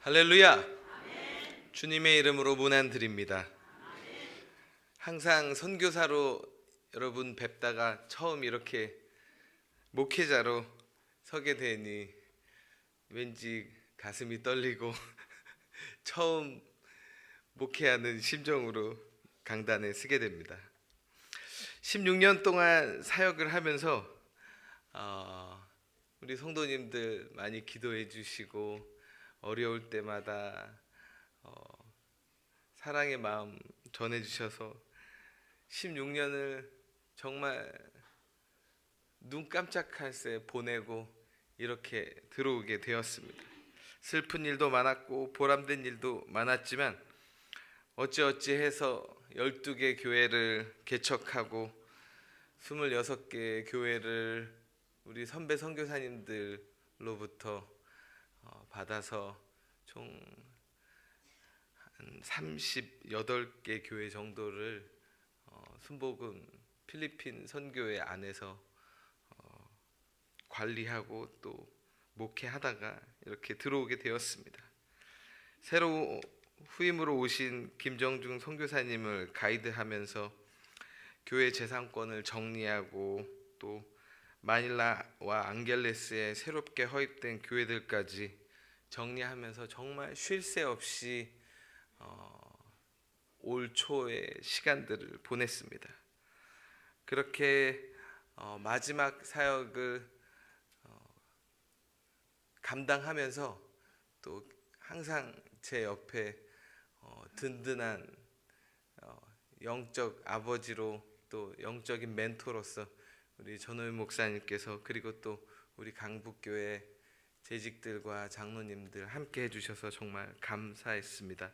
할렐루야. 주님의 이름으로 문안드립니다. 항상 선교사로 여러분 뵙다가 처음 이렇게 목회자로 서게 되니 왠지 가슴이 떨리고 처음 목회하는 심정으로 강단에 서게 됩니다. 16년 동안 사역을 하면서 우리 성도님들 많이 기도해 주시고 어려울 때마다 사랑의 마음 전해주셔서 16년을 정말 눈 깜짝할 새 보내고 이렇게 들어오게 되었습니다. 슬픈 일도 많았고 보람된 일도 많았지만 어찌해서 12개 교회를 개척하고 26개 교회를 우리 선배 선교사님들로부터 받아서 총 한 38개 교회 정도를 순복음 필리핀 선교회 안에서 관리하고 또 목회하다가 이렇게 들어오게 되었습니다. 새로 후임으로 오신 김정중 선교사님을 가이드하면서 교회 재산권을 정리하고 또 마닐라와 앙겔레스에 새롭게 허입된 교회들까지 정리하면서 정말 쉴 새 없이 올 초의 시간들을 보냈습니다. 그렇게 마지막 사역을 감당하면서 또 항상 제 옆에 든든한 영적 아버지로 또 영적인 멘토로서 우리 전호윤 목사님께서 그리고 또 우리 강북교회 재직들과 장로님들 함께 해주셔서 정말 감사했습니다.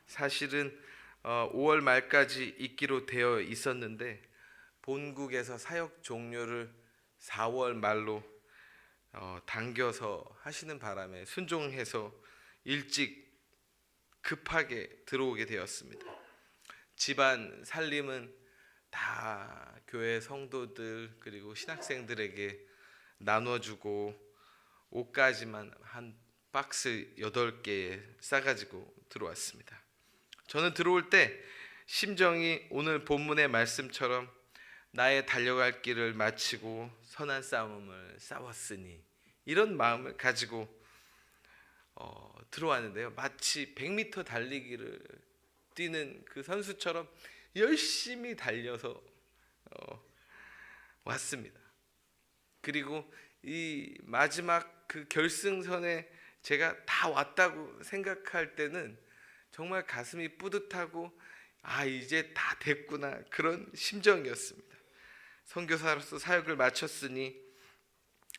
사실은 5월 말까지 있기로 되어 있었는데 본국에서 사역 종료를 4월 말로 당겨서 하시는 바람에 순종해서 일찍 급하게 들어오게 되었습니다. 집안 살림은 다 교회 성도들 그리고 신학생들에게 나눠주고 옷까지만 한 박스 8개에 싸가지고 들어왔습니다. 저는 들어올 때 심정이 오늘 본문의 말씀처럼 나의 달려갈 길을 마치고 선한 싸움을 싸웠으니 이런 마음을 가지고 들어왔는데요. 마치 100m 달리기를 뛰는 그 선수처럼 열심히 달려서 왔습니다. 그리고 이 마지막 그 결승선에 제가 다 왔다고 생각할 때는 정말 가슴이 뿌듯하고 이제 다 됐구나 그런 심정이었습니다. 선교사로서 사역을 마쳤으니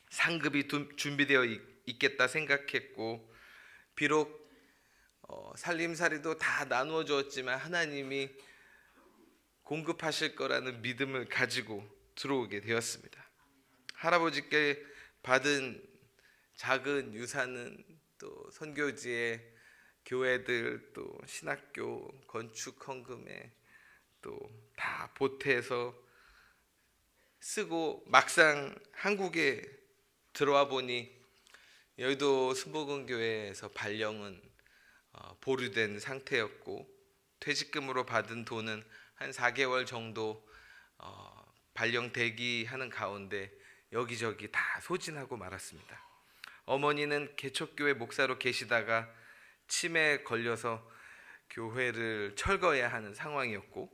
상급이 준비되어 있겠다 생각했고 비록 살림살이도 다 나누어 주었지만 하나님이 공급하실 거라는 믿음을 가지고 들어오게 되었습니다. 할아버지께 받은 작은 유산은 또 선교지의 교회들 또 신학교 건축 헌금에 또 다 보태서 쓰고 막상 한국에 들어와 보니 여의도 순복음교회에서 발령은 보류된 상태였고 퇴직금으로 받은 돈은 한 4개월 정도 발령 대기하는 가운데 여기저기 다 소진하고 말았습니다. 어머니는 개척교회 목사로 계시다가 치매에 걸려서 교회를 철거해야 하는 상황이었고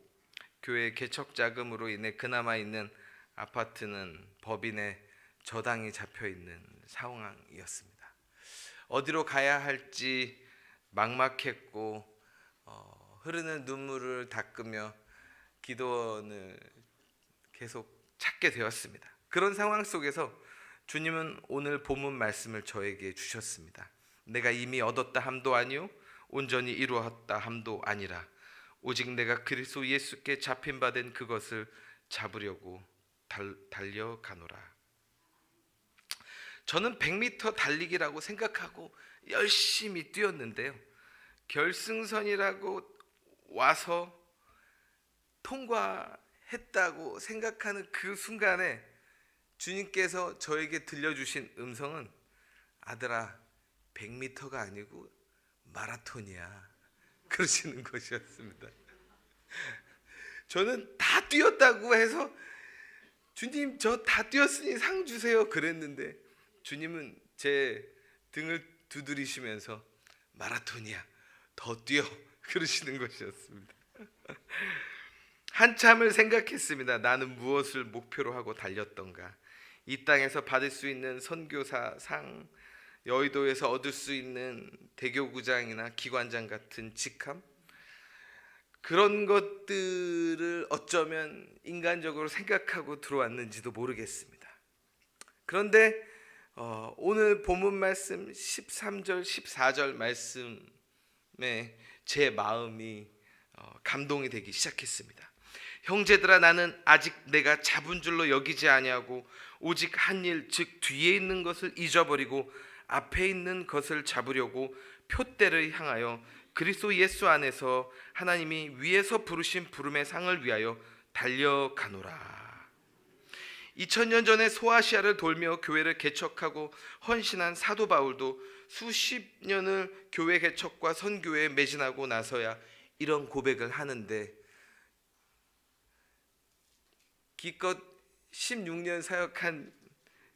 교회 개척 자금으로 인해 그나마 있는 아파트는 법인에 저당이 잡혀 있는 상황이었습니다. 어디로 가야 할지 막막했고 흐르는 눈물을 닦으며 기도원을 계속 찾게 되었습니다. 그런 상황 속에서 주님은 오늘 본문 말씀을 저에게 주셨습니다. 내가 이미 얻었다 함도 아니요 온전히 이루었다 함도 아니라 오직 내가 그리스도 예수께 잡힌 바 된 그것을 잡으려고 달려가노라. 저는 100m 달리기라고 생각하고 열심히 뛰었는데요. 결승선이라고 와서 통과했다고 생각하는 그 순간에 주님께서 저에게 들려주신 음성은 아들아 100m가 아니고 마라톤이야. 그러시는 것이었습니다. 저는 다 뛰었다고 해서 주님 저 다 뛰었으니 상 주세요 그랬는데 주님은 제 등을 두드리시면서 마라톤이야 더 뛰어 그러시는 것이었습니다. 한참을 생각했습니다. 나는 무엇을 목표로 하고 달렸던가. 이 땅에서 받을 수 있는 선교사 상, 여의도에서 얻을 수 있는 대교구장이나 기관장 같은 직함, 그런 것들을 어쩌면 인간적으로 생각하고 들어왔는지도 모르겠습니다. 그런데 오늘 본문 말씀 13절 14절 말씀에 제 마음이 감동이 되기 시작했습니다. 형제들아 나는 아직 내가 잡은 줄로 여기지 아니하고 오직 한 일 즉 뒤에 있는 것을 잊어버리고 앞에 있는 것을 잡으려고 표대를 향하여 그리스도 예수 안에서 하나님이 위에서 부르신 부름의 상을 위하여 달려가노라. 2000년 전에 소아시아를 돌며 교회를 개척하고 헌신한 사도 바울도 수십 년을 교회 개척과 선교에 매진하고 나서야 이런 고백을 하는데 기껏 16년 사역한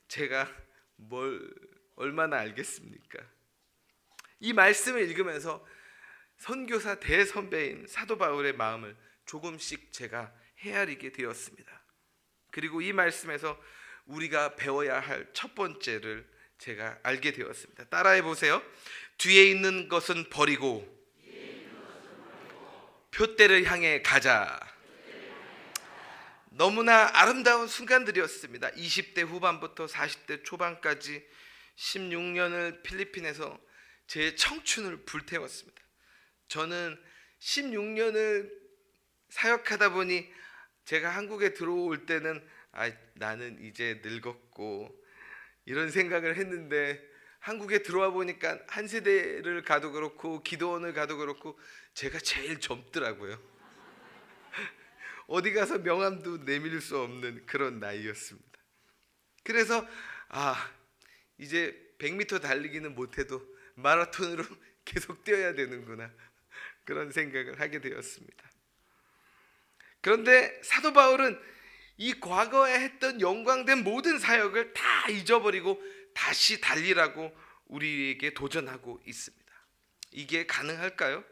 제가 뭘 얼마나 알겠습니까? 이 말씀을 읽으면서 선교사 대선배인 사도 바울의 마음을 조금씩 제가 헤아리게 되었습니다. 그리고 이 말씀에서 우리가 배워야 할 첫 번째를 제가 알게 되었습니다. 따라해 보세요. 뒤에 있는 것은 버리고 표대를 향해 가자. 너무나 아름다운 순간들이었습니다. 20대 후반부터 40대 초반까지 16년을 필리핀에서 제 청춘을 불태웠습니다. 저는 16년을 사역하다 보니 제가 한국에 들어올 때는 나는 이제 늙었고 이런 생각을 했는데 한국에 들어와 보니까 한 세대를 가도 그렇고 기도원을 가도 그렇고 제가 제일 젊더라고요. 어디 가서 명함도 내밀 수 없는 그런 나이였습니다. 그래서 이제 100m 달리기는 못해도 마라톤으로 계속 뛰어야 되는구나 그런 생각을 하게 되었습니다. 그런데 사도 바울은 이 과거에 했던 영광된 모든 사역을 다 잊어버리고 다시 달리라고 우리에게 도전하고 있습니다. 이게 가능할까요?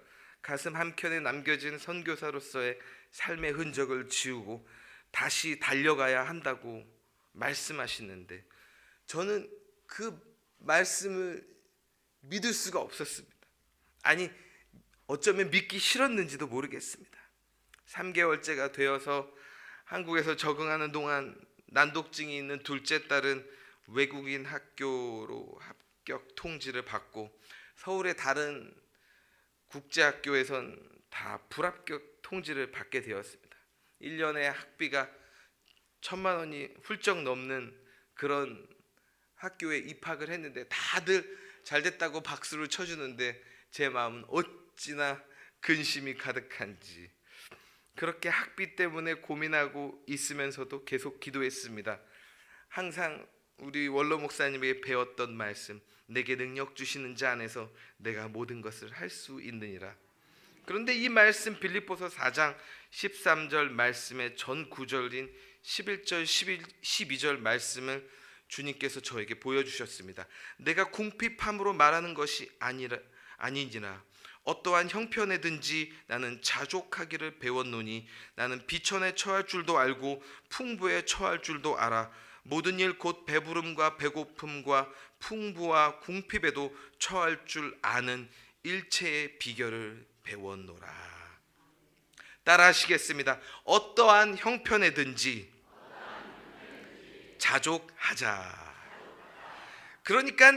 가슴 한켠에 남겨진 선교사로서의 삶의 흔적을 지우고 다시 달려가야 한다고 말씀하시는데 저는 그 말씀을 믿을 수가 없었습니다. 아니 어쩌면 믿기 싫었는지도 모르겠습니다. 3개월째가 되어서 한국에서 적응하는 동안 난독증이 있는 둘째 딸은 외국인 학교로 합격 통지를 받고 서울의 다른 국제학교에선 다 불합격 통지를 받게 되었습니다. 1년에 학비가 1,000만 원이 훌쩍 넘는 그런 학교에 입학을 했는데 다들 잘 됐다고 박수를 쳐주는데 제 마음은 어찌나 근심이 가득한지 그렇게 학비 때문에 고민하고 있으면서도 계속 기도했습니다. 항상 우리 원로 목사님에게 배웠던 말씀, 내게 능력 주시는 자 안에서 내가 모든 것을 할 수 있느니라. 그런데 이 말씀 빌립보서 4장 13절 말씀의 전 구절인 11절 12절 말씀을 주님께서 저에게 보여주셨습니다. 내가 궁핍함으로 말하는 것이 아니니라. 어떠한 형편에든지 나는 자족하기를 배웠노니 나는 비천에 처할 줄도 알고 풍부에 처할 줄도 알아. 모든 일 곧 배부름과 배고픔과 풍부와 궁핍에도 처할 줄 아는 일체의 비결을 배웠노라. 따라하시겠습니다. 어떠한 형편에든지 자족하자. 그러니까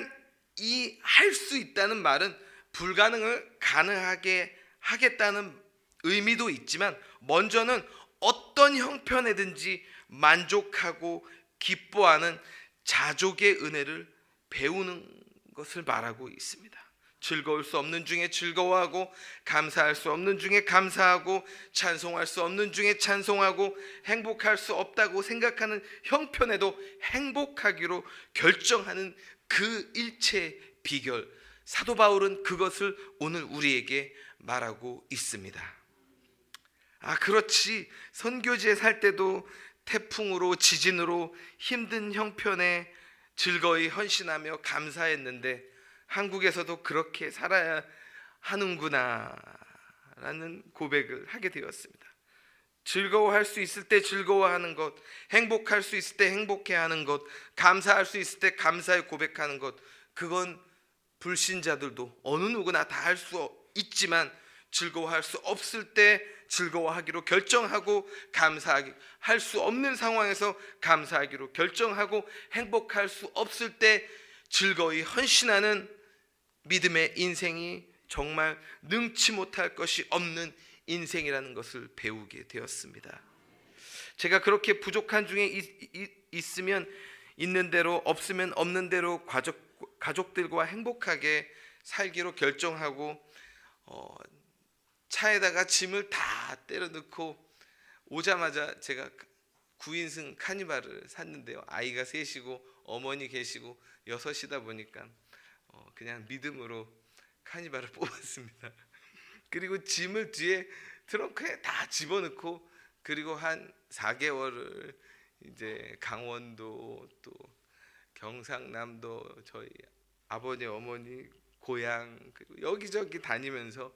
이 할 수 있다는 말은 불가능을 가능하게 하겠다는 의미도 있지만 먼저는 어떤 형편에든지 만족하고 기뻐하는 자족의 은혜를 배우는 것을 말하고 있습니다. 즐거울 수 없는 중에 즐거워하고 감사할 수 없는 중에 감사하고 찬송할 수 없는 중에 찬송하고 행복할 수 없다고 생각하는 형편에도 행복하기로 결정하는 그 일체의 비결, 사도 바울은 그것을 오늘 우리에게 말하고 있습니다. 그렇지. 선교지에 살 때도 태풍으로 지진으로 힘든 형편에 즐거이 헌신하며 감사했는데 한국에서도 그렇게 살아야 하는구나 라는 고백을 하게 되었습니다. 즐거워할 수 있을 때 즐거워하는 것, 행복할 수 있을 때 행복해하는 것, 감사할 수 있을 때 감사의 고백하는 것, 그건 불신자들도 어느 누구나 다 할 수 있지만 즐거워할 수 없을 때 즐거워하기로 결정하고 감사하기, 할 수 없는 상황에서 감사하기로 결정하고 행복할 수 없을 때 즐거이 헌신하는 믿음의 인생이 정말 능치 못할 것이 없는 인생이라는 것을 배우게 되었습니다. 제가 그렇게 부족한 중에 있으면 있는 대로, 없으면 없는 대로 가족들과 행복하게 살기로 결정하고 차에다가 짐을 다 때려 넣고 오자마자 제가 9인승 카니발을 샀는데요. 아이가 셋이고 어머니 계시고 6이다 보니까 그냥 믿음으로 카니발을 뽑았습니다. 그리고 짐을 뒤에 트렁크에 다 집어넣고, 그리고 한 4개월을 이제 강원도 또 경상남도 저희 아버지 어머니 고향 그리고 여기저기 다니면서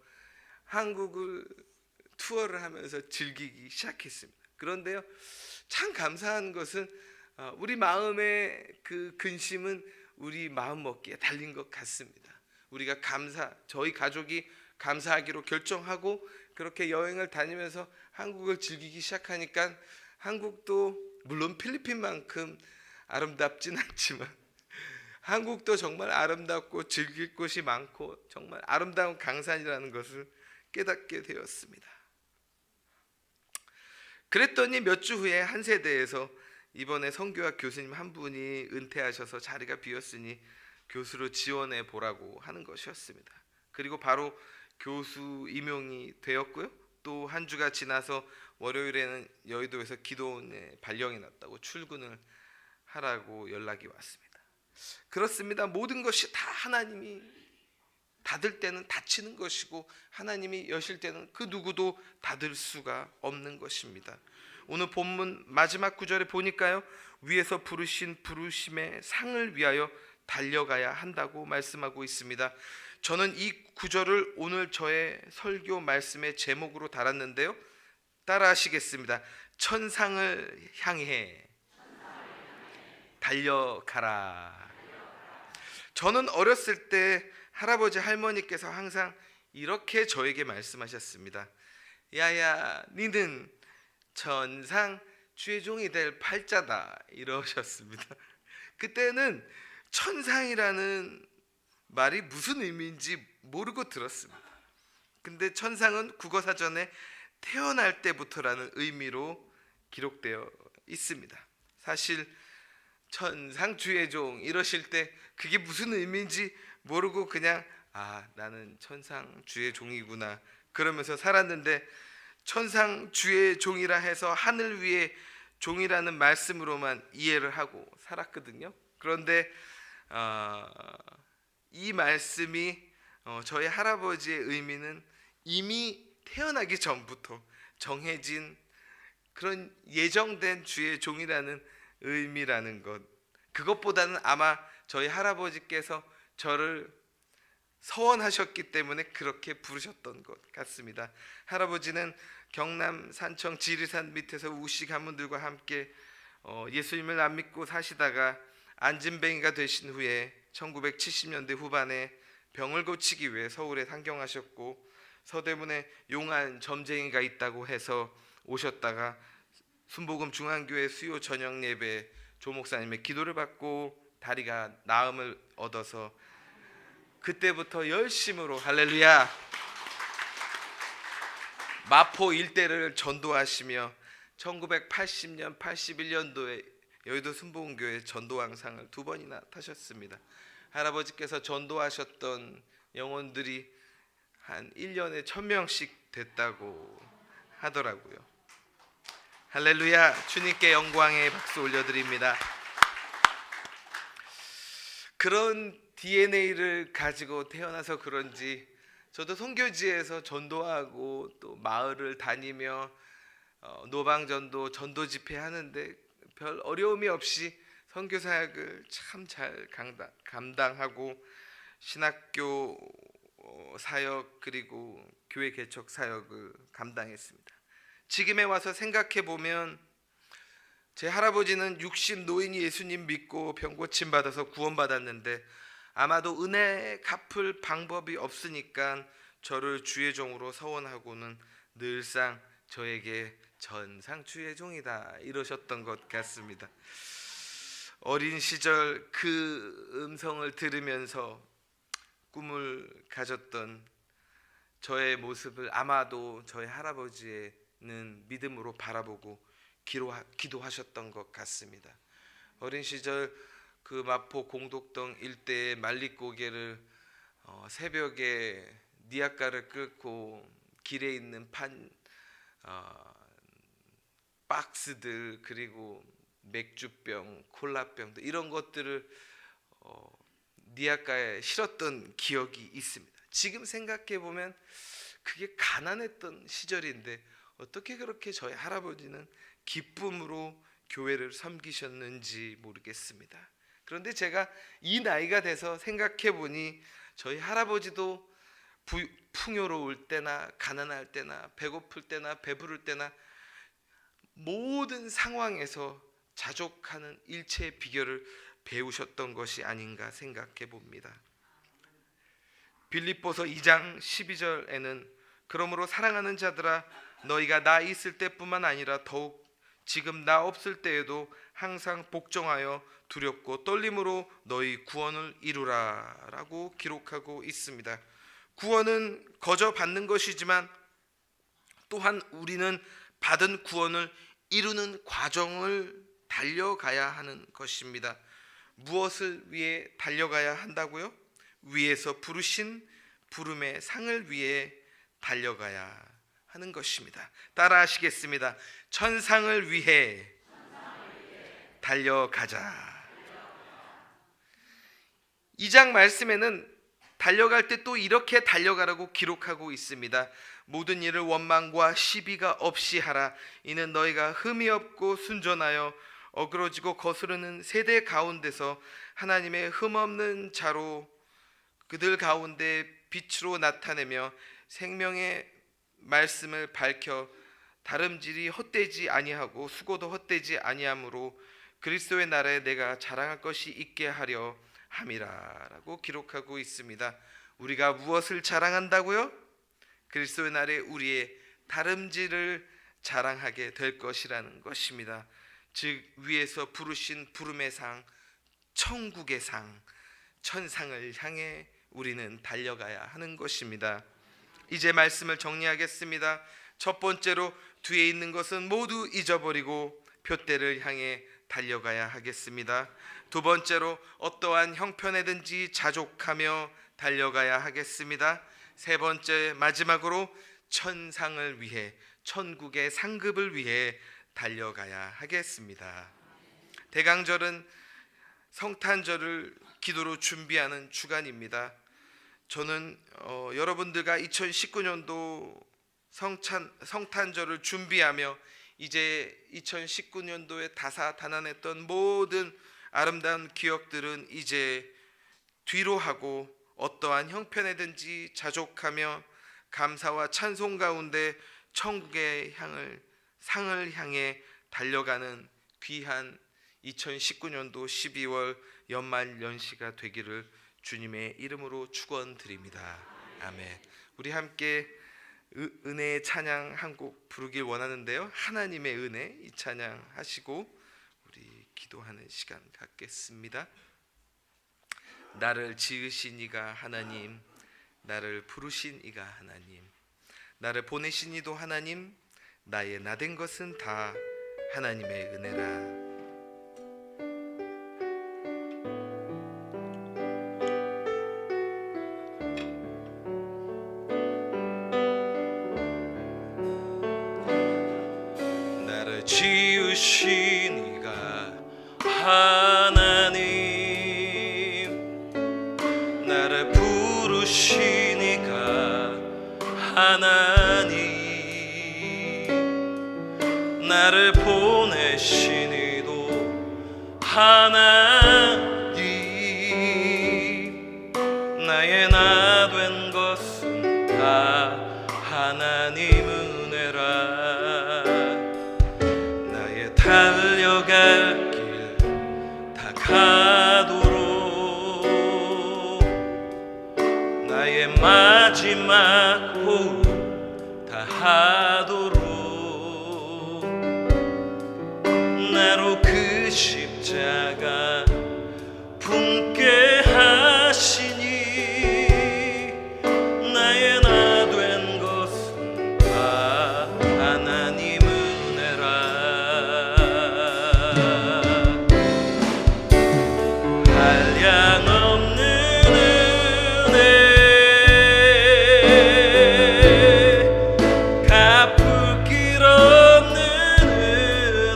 한국을 투어를 하면서 즐기기 시작했습니다. 그런데요, 참 감사한 것은 우리 마음의 그 근심은 우리 마음 먹기에 달린 것 같습니다. 우리가 저희 가족이 감사하기로 결정하고 그렇게 여행을 다니면서 한국을 즐기기 시작하니까 한국도 물론 필리핀만큼 아름답진 않지만 한국도 정말 아름답고 즐길 곳이 많고 정말 아름다운 강산이라는 것을 깨닫게 되었습니다. 그랬더니 몇 주 후에 한 세대에서 이번에 선교학 교수님 한 분이 은퇴하셔서 자리가 비었으니 교수로 지원해 보라고 하는 것이었습니다. 그리고 바로 교수 임용이 되었고요. 또 한 주가 지나서 월요일에는 여의도에서 기도원에 발령이 났다고 출근을 하라고 연락이 왔습니다. 그렇습니다. 모든 것이 다 하나님이 닫을 때는 닫히는 것이고 하나님이 여실 때는 그 누구도 닫을 수가 없는 것입니다. 오늘 본문 마지막 구절에 보니까요, 위에서 부르신 부르심의 상을 위하여 달려가야 한다고 말씀하고 있습니다. 저는 이 구절을 오늘 저의 설교 말씀의 제목으로 달았는데요, 따라 하시겠습니다. 천상을 향해 달려가라. 저는 어렸을 때 할아버지 할머니께서 항상 이렇게 저에게 말씀하셨습니다. 야야, 니는 천상 주의 종이 될 팔자다, 이러셨습니다. 그때는 천상이라는 말이 무슨 의미인지 모르고 들었습니다. 근데 천상은 국어사전에 태어날 때부터라는 의미로 기록되어 있습니다. 사실 천상 주의 종 이러실 때 그게 무슨 의미인지 모르고 그냥 나는 천상 주의 종이구나 그러면서 살았는데, 천상 주의 종이라 해서 하늘 위의 종이라는 말씀으로만 이해를 하고 살았거든요. 그런데 이 말씀이 저희 할아버지의 의미는 이미 태어나기 전부터 정해진 그런 예정된 주의 종이라는 의미라는 것, 그것보다는 아마 저희 할아버지께서 저를 서원하셨기 때문에 그렇게 부르셨던 것 같습니다. 할아버지는 경남 산청 지리산 밑에서 우씨 가문들과 함께 예수님을 안 믿고 사시다가 안진뱅이가 되신 후에 1970년대 후반에 병을 고치기 위해 서울에 상경하셨고, 서대문에 용한 점쟁이가 있다고 해서 오셨다가 순복음 중앙교회 수요 저녁 예배 조 목사님의 기도를 받고 다리가 나음을 얻어서 그때부터 열심으로 할렐루야 마포 일대를 전도하시며 1980년 81년도에 여의도 순복음교회 전도왕상을 2번이나 타셨습니다. 할아버지께서 전도하셨던 영혼들이 한 1년에 1000명씩 됐다고 하더라고요. 할렐루야, 주님께 영광의 박수 올려드립니다. 그런 DNA를 가지고 태어나서 그런지 저도 선교지에서 전도하고 또 마을을 다니며 노방전도 전도 집회 하는데 별 어려움이 없이 선교 사역을 참 잘 감당하고 신학교 사역 그리고 교회 개척 사역을 감당했습니다. 지금에 와서 생각해 보면 제 할아버지는 60 노인이 예수님 믿고 병 고침 받아서 구원받았는데 아마도 은혜 갚을 방법이 없으니까 저를 주의 종으로 서원하고는 늘상 저에게 전상 주의 종이다 이러셨던 것 같습니다. 어린 시절 그 음성을 들으면서 꿈을 가졌던 저의 모습을 아마도 저의 할아버지는 믿음으로 바라보고 기도하셨던 것 같습니다. 어린 시절 그 마포 공덕동 일대의 말릿고개를 새벽에 니아가를 끓고 길에 있는 박스들 그리고 맥주병, 콜라병 이런 것들을 니아가에 실었던 기억이 있습니다. 지금 생각해 보면 그게 가난했던 시절인데 어떻게 그렇게 저희 할아버지는 기쁨으로 교회를 섬기셨는지 모르겠습니다. 그런데 제가 이 나이가 돼서 생각해 보니 저희 할아버지도 풍요로울 때나 가난할 때나 배고플 때나 배부를 때나 모든 상황에서 자족하는 일체의 비결을 배우셨던 것이 아닌가 생각해 봅니다. 빌립보서 2장 12절에는 그러므로 사랑하는 자들아 너희가 나 있을 때뿐만 아니라 더욱 지금 나 없을 때에도 항상 복종하여 두렵고 떨림으로 너희 구원을 이루라 라고 기록하고 있습니다. 구원은 거저 받는 것이지만 또한 우리는 받은 구원을 이루는 과정을 달려가야 하는 것입니다. 무엇을 위해 달려가야 한다고요? 위에서 부르신 부름의 상을 위해 달려가야 하는 것입니다. 따라 하시겠습니다. 천상을 위해 달려가자. 이 장 말씀에는 달려갈 때 또 이렇게 달려가라고 기록하고 있습니다. 모든 일을 원망과 시비가 없이 하라. 이는 너희가 흠이 없고 순전하여 어그러지고 거스르는 세대 가운데서 하나님의 흠없는 자로 그들 가운데 빛으로 나타내며 생명의 말씀을 밝혀 다름질이 헛되지 아니하고 수고도 헛되지 아니하므로 그리스도의 날에 내가 자랑할 것이 있게 하려 함이라라고 기록하고 있습니다. 우리가 무엇을 자랑한다고요? 그리스도의 날에 우리의 다름질을 자랑하게 될 것이라는 것입니다. 즉 위에서 부르신 부름의 상, 천국의 상, 천상을 향해 우리는 달려가야 하는 것입니다. 이제 말씀을 정리하겠습니다. 첫 번째로 뒤에 있는 것은 모두 잊어버리고 표대를 향해 달려가야 하겠습니다. 두 번째로 어떠한 형편에든지 자족하며 달려가야 하겠습니다. 세 번째 마지막으로 천상을 위해 천국의 상급을 위해 달려가야 하겠습니다. 대강절은 성탄절을 기도로 준비하는 주간입니다. 저는 여러분들과 2019년도 성탄절을 준비하며 이제 2019년도에 다사다난했던 모든 아름다운 기억들은 이제 뒤로 하고 어떠한 형편에든지 자족하며 감사와 찬송 가운데 천국의 상을 향해 달려가는 귀한 2019년도 12월 연말 연시가 되기를 주님의 이름으로 축원드립니다. 아멘. 우리 함께 은혜의 찬양 한 곡 부르길 원하는데요. 하나님의 은혜 이 찬양 하시고 우리 기도하는 시간 갖겠습니다. 나를 지으신 이가 하나님, 나를 부르신 이가 하나님, 나를 보내신 이도 하나님, 나의 나된 것은 다 하나님의 은혜라. 나를 지으신 이가 하나님, 하나님, 나를 보내신 이도 하나님, 나의 나 된 것은 다 하나님 은혜라. 나의 달려갈 길 다 가도록, 나의 마지막 호흡 다 하도록, 나로 그 십자가 품게 하시니 나의 나 된 것은 다 하나님 은혜라. 한량없는 은혜, 갚을 길 없는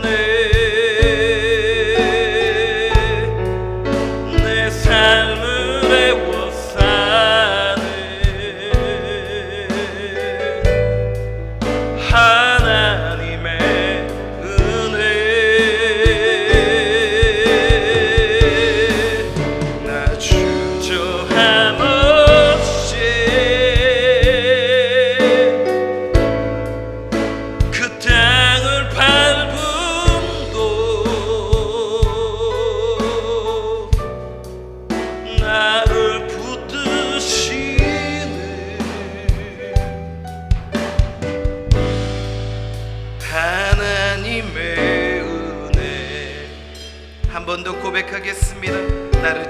은혜, 내 삶을 애워싸는 하나님의 은혜. 나 주저함 없이 그 땅을 밟음도 나를 붙드시는 하나님의 은혜. 한 번 더 고백하겠습니다. 나를